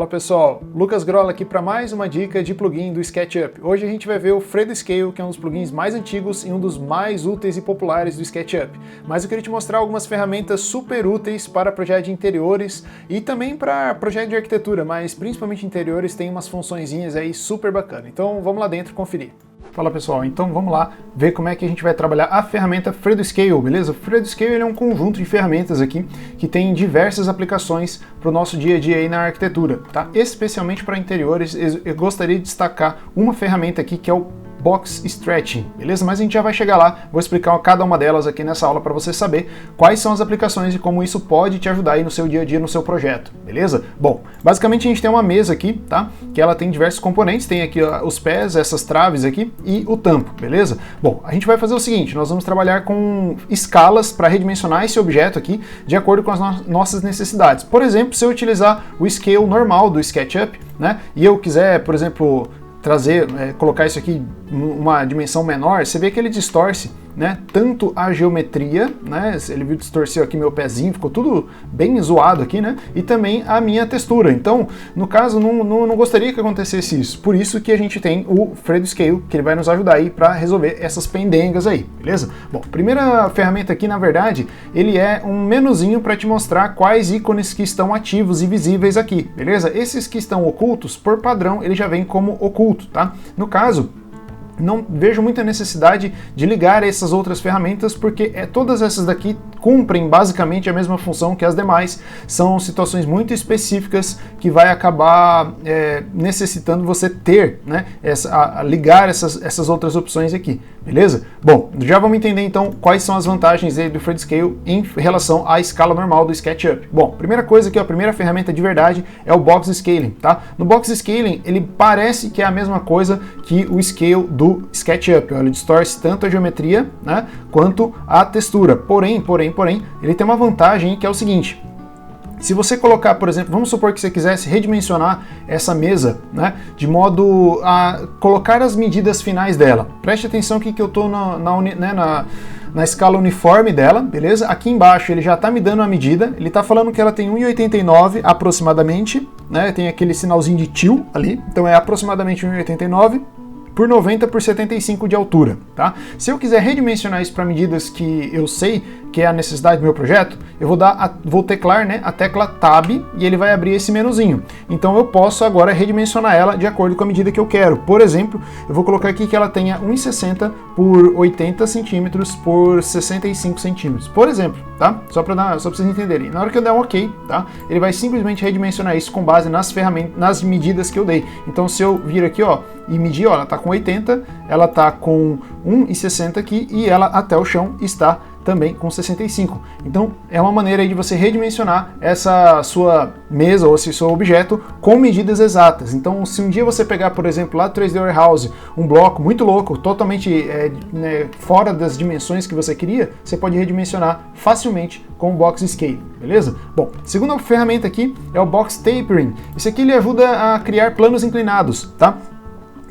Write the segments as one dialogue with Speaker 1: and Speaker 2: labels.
Speaker 1: Fala pessoal, Lucas Grola aqui para mais uma dica de plugin do SketchUp. Hoje a gente vai ver o Fredo Scale, que é um dos plugins mais antigos e um dos mais úteis e populares do SketchUp. Mas eu queria te mostrar algumas ferramentas super úteis para projetos de interiores e também para projeto de arquitetura, mas principalmente interiores tem umas funçõezinhas aí super bacanas. Então vamos lá dentro conferir. Fala pessoal, então vamos lá ver como é que a gente vai trabalhar a ferramenta Fredo Scale, beleza? O Fredo Scale é um conjunto de ferramentas aqui que tem diversas aplicações para o nosso dia a dia aí na arquitetura, tá? Especialmente para interiores, eu gostaria de destacar uma ferramenta aqui que é o Box Stretching, beleza? Mas a gente já vai chegar lá, vou explicar cada uma delas aqui nessa aula para você saber quais são as aplicações e como isso pode te ajudar aí no seu dia a dia, no seu projeto, beleza? Bom, basicamente a gente tem uma mesa aqui, tá? Que ela tem diversos componentes, tem aqui ó, os pés, essas traves aqui e o tampo, beleza? Bom, a gente vai fazer o seguinte, nós vamos trabalhar com escalas para redimensionar esse objeto aqui de acordo com as nossas necessidades. Por exemplo, se eu utilizar o scale normal do SketchUp, né? E eu quiser, por exemplo, colocar isso aqui numa dimensão menor, você vê que ele distorce, né, tanto a geometria, né, ele viu distorceu aqui meu pezinho, ficou tudo bem zoado aqui, né, e também a minha textura. Então, no caso, não gostaria que acontecesse isso. Por isso que a gente tem o Fredo Scale, que ele vai nos ajudar aí para resolver essas pendengas aí, beleza? Bom, primeira ferramenta aqui, na verdade, ele é um menuzinho para te mostrar quais ícones que estão ativos e visíveis aqui, beleza? Esses que estão ocultos, por padrão, ele já vem como oculto, tá? No caso, não vejo muita necessidade de ligar essas outras ferramentas, porque todas essas daqui cumprem basicamente a mesma função que as demais, são situações muito específicas que vai acabar necessitando você ter, né, ligar essas outras opções aqui, beleza? Bom, já vamos entender então quais são as vantagens do Fredo Scale em relação à escala normal do SketchUp. Bom, primeira coisa aqui, a primeira ferramenta de verdade é o Box Scaling, tá? No Box Scaling ele parece que é a mesma coisa que o Scale do SketchUp, ele distorce tanto a geometria, né, quanto a textura. Porém, ele tem uma vantagem que é o seguinte: se você colocar, por exemplo, vamos supor que você quisesse redimensionar essa mesa, né, de modo a colocar as medidas finais dela. Preste atenção aqui que eu estou na escala uniforme dela, beleza? Aqui embaixo ele já está me dando a medida, ele está falando que ela tem 1,89 aproximadamente, né, tem aquele sinalzinho de til ali, então é aproximadamente 1,89 por 90 por 75 de altura, tá? Se eu quiser redimensionar isso para medidas que eu sei que é a necessidade do meu projeto, eu vou teclar, né, a tecla Tab e ele vai abrir esse menuzinho. Então eu posso agora redimensionar ela de acordo com a medida que eu quero. Por exemplo, eu vou colocar aqui que ela tenha 1,60 por 80 centímetros por 65 centímetros, por exemplo, tá? Só para vocês entenderem. Na hora que eu der um OK, tá? Ele vai simplesmente redimensionar isso com base nas ferramentas, nas medidas que eu dei. Então se eu vir aqui, ó, e medir, ó, ela tá com 80, ela tá com 1,60 aqui e ela até o chão está também com 65. Então é uma maneira aí de você redimensionar essa sua mesa ou esse seu objeto com medidas exatas. Então se um dia você pegar, por exemplo, lá do 3D Warehouse, um bloco muito louco, totalmente fora das dimensões que você queria, você pode redimensionar facilmente com o Box Scale, beleza? Bom, segunda ferramenta aqui é o Box Tapering. Isso aqui ele ajuda a criar planos inclinados, tá?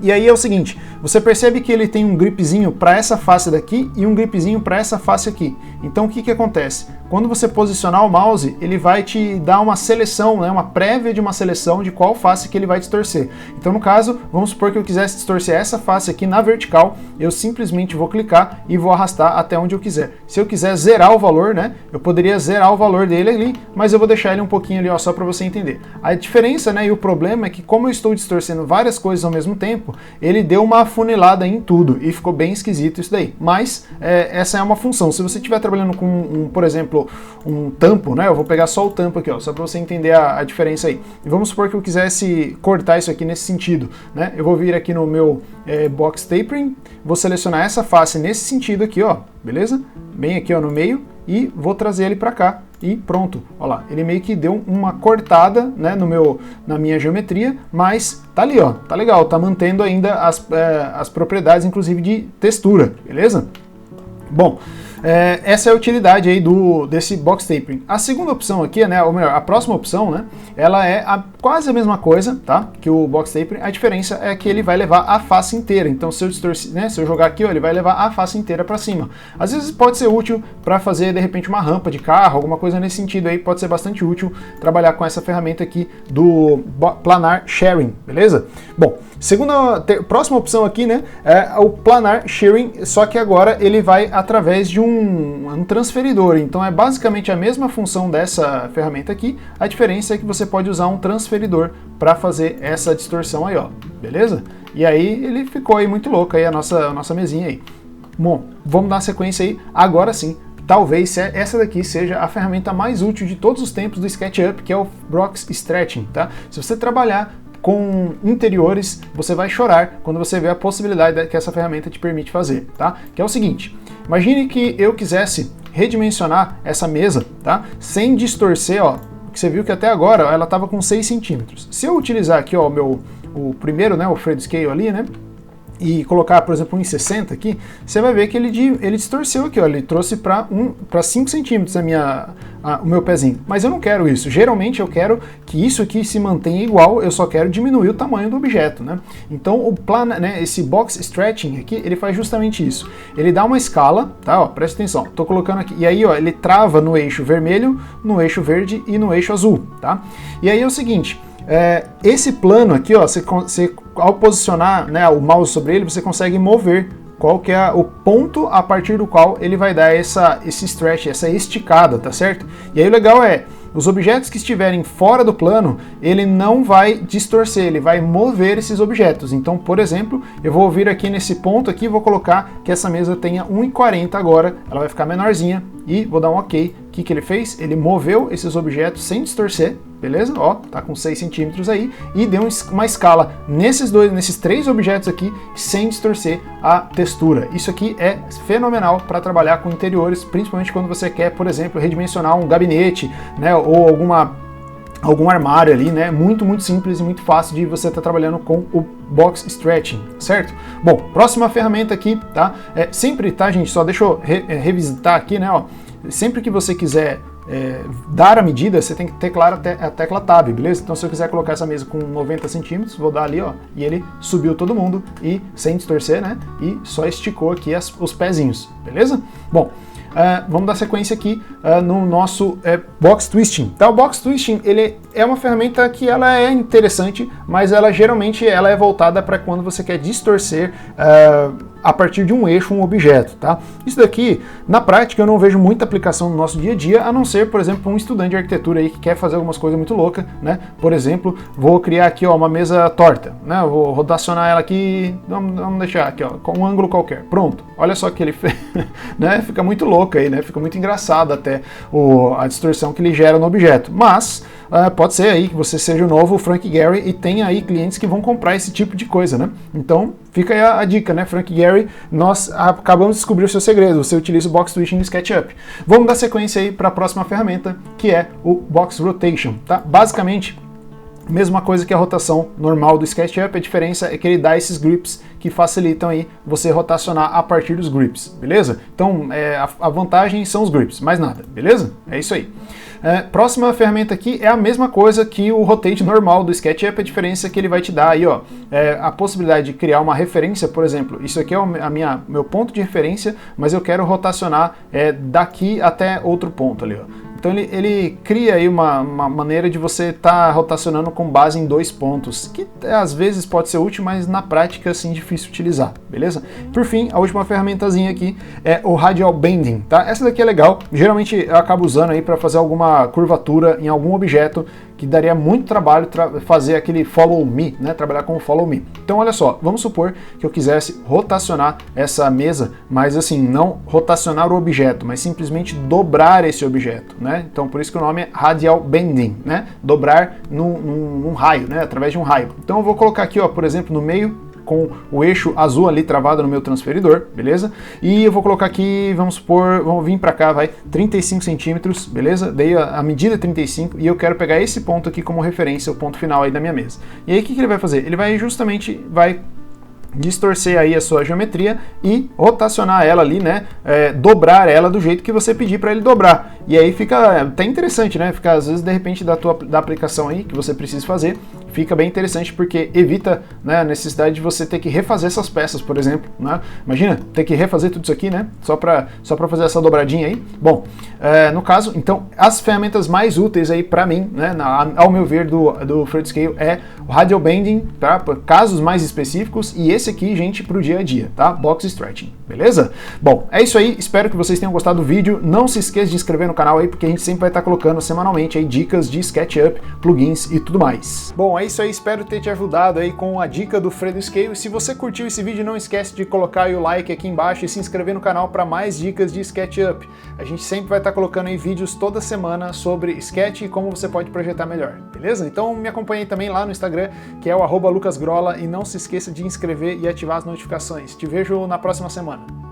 Speaker 1: E aí é o seguinte, você percebe que ele tem um gripzinho para essa face daqui e um gripzinho para essa face aqui. Então o que acontece? Quando você posicionar o mouse, ele vai te dar uma seleção, né, uma prévia de uma seleção de qual face que ele vai distorcer. Então no caso, vamos supor que eu quisesse distorcer essa face aqui na vertical, eu simplesmente vou clicar e vou arrastar até onde eu quiser. Se eu quiser zerar o valor, né, eu poderia zerar o valor dele ali, mas eu vou deixar ele um pouquinho ali, ó, só para você entender. A diferença, né, e o problema é que como eu estou distorcendo várias coisas ao mesmo tempo, ele deu uma afunilada em tudo e ficou bem esquisito isso daí. Mas essa é uma função. Se você estiver trabalhando com, por exemplo, um tampo, né? Eu vou pegar só o tampo aqui, ó, só para você entender a diferença aí. E vamos supor que eu quisesse cortar isso aqui nesse sentido, né? Eu vou vir aqui no meu Box Tapering, vou selecionar essa face nesse sentido aqui, ó, beleza? Bem aqui, ó, no meio, e vou trazer ele para cá. E pronto, olha lá, ele meio que deu uma cortada, né, na minha geometria, mas tá ali, ó, tá legal, tá mantendo ainda as propriedades, inclusive de textura, beleza? Bom, essa é a utilidade aí desse box tapering. A segunda opção aqui, né, ou melhor, a próxima opção, né, ela é quase a mesma coisa, tá, que o box tapering. A diferença é que ele vai levar a face inteira. Então se eu distorcer, né, se eu jogar aqui, ó, ele vai levar a face inteira para cima. Às vezes pode ser útil para fazer de repente uma rampa de carro, alguma coisa nesse sentido aí, pode ser bastante útil trabalhar com essa ferramenta aqui do planar sharing, beleza? Bom, próxima opção aqui, né, é o planar sharing, só que agora ele vai através de um transferidor. Então é basicamente a mesma função dessa ferramenta aqui, a diferença é que você pode usar um transferidor para fazer essa distorção aí, ó, beleza? E aí ele ficou aí muito louco aí a nossa mesinha aí. Bom, vamos dar sequência aí, agora sim. Talvez essa daqui seja a ferramenta mais útil de todos os tempos do SketchUp, que é o Box Stretching, tá? Se você trabalhar com interiores, você vai chorar quando você vê a possibilidade que essa ferramenta te permite fazer, tá? Que é o seguinte, imagine que eu quisesse redimensionar essa mesa, tá? Sem distorcer, ó, que você viu que até agora ó, ela estava com 6 centímetros. Se eu utilizar aqui, ó, o primeiro, né, o Fred Scale ali, né, e colocar, por exemplo, 1,60 aqui, você vai ver que ele distorceu aqui, ó, ele trouxe para 5 centímetros o meu pezinho. Mas eu não quero isso. Geralmente eu quero que isso aqui se mantenha igual, eu só quero diminuir o tamanho do objeto, né? Então esse box stretching aqui, ele faz justamente isso. Ele dá uma escala, tá? Ó, presta atenção. Tô colocando aqui, e aí, ó, ele trava no eixo vermelho, no eixo verde e no eixo azul, tá? E aí é o seguinte, esse plano aqui, ó, você ao posicionar, né, o mouse sobre ele, você consegue mover qual que é o ponto a partir do qual ele vai dar esse stretch, essa esticada, tá certo? E aí o legal é, os objetos que estiverem fora do plano, ele não vai distorcer, ele vai mover esses objetos. Então, por exemplo, eu vou vir aqui nesse ponto aqui, vou colocar que essa mesa tenha 1,40 agora, ela vai ficar menorzinha e vou dar um OK. O que ele fez? Ele moveu esses objetos sem distorcer, beleza? Ó, tá com 6 centímetros aí e deu uma escala nesses 3 objetos aqui sem distorcer a textura. Isso aqui é fenomenal para trabalhar com interiores, principalmente quando você quer, por exemplo, redimensionar um gabinete, né, ou algum armário ali, né? Muito simples e muito fácil de você estar trabalhando com o box stretching, certo? Bom, próxima ferramenta aqui, tá? Sempre, tá, gente? Só deixa eu revisitar aqui, né? Ó, sempre que você quiser dar a medida, você tem que teclar a tecla Tab, beleza? Então se eu quiser colocar essa mesa com 90 centímetros, vou dar ali, ó, e ele subiu todo mundo e sem distorcer, né? E só esticou aqui os pezinhos, beleza? Bom, vamos dar sequência aqui no nosso box twisting. Tá, o box twisting ele é uma ferramenta que ela é interessante, mas geralmente ela é voltada para quando você quer distorcer a partir de um eixo, um objeto, tá? Isso daqui, na prática, eu não vejo muita aplicação no nosso dia a dia, a não ser, por exemplo, um estudante de arquitetura aí que quer fazer algumas coisas muito loucas, né? Por exemplo, vou criar aqui, ó, uma mesa torta, né? Vou rotacionar ela aqui, vamos deixar aqui, ó, com um ângulo qualquer. Pronto. Olha só que ele fez, né? Fica muito louco aí, né? Fica muito engraçado até a distorção que ele gera no objeto. Mas pode ser aí que você seja o novo Frank Gehry e tenha aí clientes que vão comprar esse tipo de coisa, né? Então, fica aí a dica, né? Frank Gehry, nós acabamos de descobrir o seu segredo, você utiliza o Box Twisting no SketchUp. Vamos dar sequência aí para a próxima ferramenta, que é o Box Rotation, tá? Basicamente, mesma coisa que a rotação normal do SketchUp, a diferença é que ele dá esses grips que facilitam aí você rotacionar a partir dos grips, beleza? Então, a vantagem são os grips, mais nada, beleza? É isso aí. Próxima ferramenta aqui é a mesma coisa que o Rotate normal do SketchUp, a diferença é que ele vai te dar aí, ó, a possibilidade de criar uma referência, por exemplo, isso aqui é meu ponto de referência, mas eu quero rotacionar daqui até outro ponto ali, ó. Então ele cria aí uma maneira de você estar rotacionando com base em 2 pontos, que às vezes pode ser útil, mas na prática assim difícil utilizar, beleza? Por fim, a última ferramentazinha aqui é o Radial Bending, tá? Essa daqui é legal, geralmente eu acabo usando aí para fazer alguma curvatura em algum objeto que daria muito trabalho fazer aquele follow me, né? Trabalhar com o follow me. Então olha só, vamos supor que eu quisesse rotacionar essa mesa, mas assim, não rotacionar o objeto, mas simplesmente dobrar esse objeto, né? Então por isso que o nome é Radial Bending, né? Dobrar num raio, né? Através de um raio. Então eu vou colocar aqui, ó, por exemplo, no meio, com o eixo azul ali travado no meu transferidor, beleza? E eu vou colocar aqui, vamos supor, vamos vir para cá, vai, 35 centímetros, beleza? Dei a medida 35 e eu quero pegar esse ponto aqui como referência, o ponto final aí da minha mesa. E aí o que ele vai fazer? Ele vai justamente, distorcer aí a sua geometria e rotacionar ela ali, né, dobrar ela do jeito que você pedir para ele dobrar. E aí fica até interessante, né, fica às vezes de repente da aplicação aí que você precisa fazer, fica bem interessante porque evita, né, a necessidade de você ter que refazer essas peças, por exemplo, né? Imagina ter que refazer tudo isso aqui, né, só para fazer essa dobradinha aí. Bom, no caso, então, as ferramentas mais úteis aí para mim, né, ao meu ver, do Fredscale é o Radial Bending, tá, para casos mais específicos, e esse aqui, gente, para o dia a dia, tá? Box Stretching, beleza? Bom, é isso aí, espero que vocês tenham gostado do vídeo. Não se esqueça de inscrever no canal aí, porque a gente sempre vai estar colocando semanalmente aí dicas de SketchUp, plugins e tudo mais. Bom, é isso aí, espero ter te ajudado aí com a dica do Fredscale. Se você curtiu esse vídeo, não esquece de colocar aí o like aqui embaixo e se inscrever no canal para mais dicas de SketchUp. A gente sempre vai estar colocando aí vídeos toda semana sobre Sketch e como você pode projetar melhor, beleza? Então me acompanhe também lá no Instagram, que é o @lucasgrola, e não se esqueça de inscrever e ativar as notificações. Te vejo na próxima semana.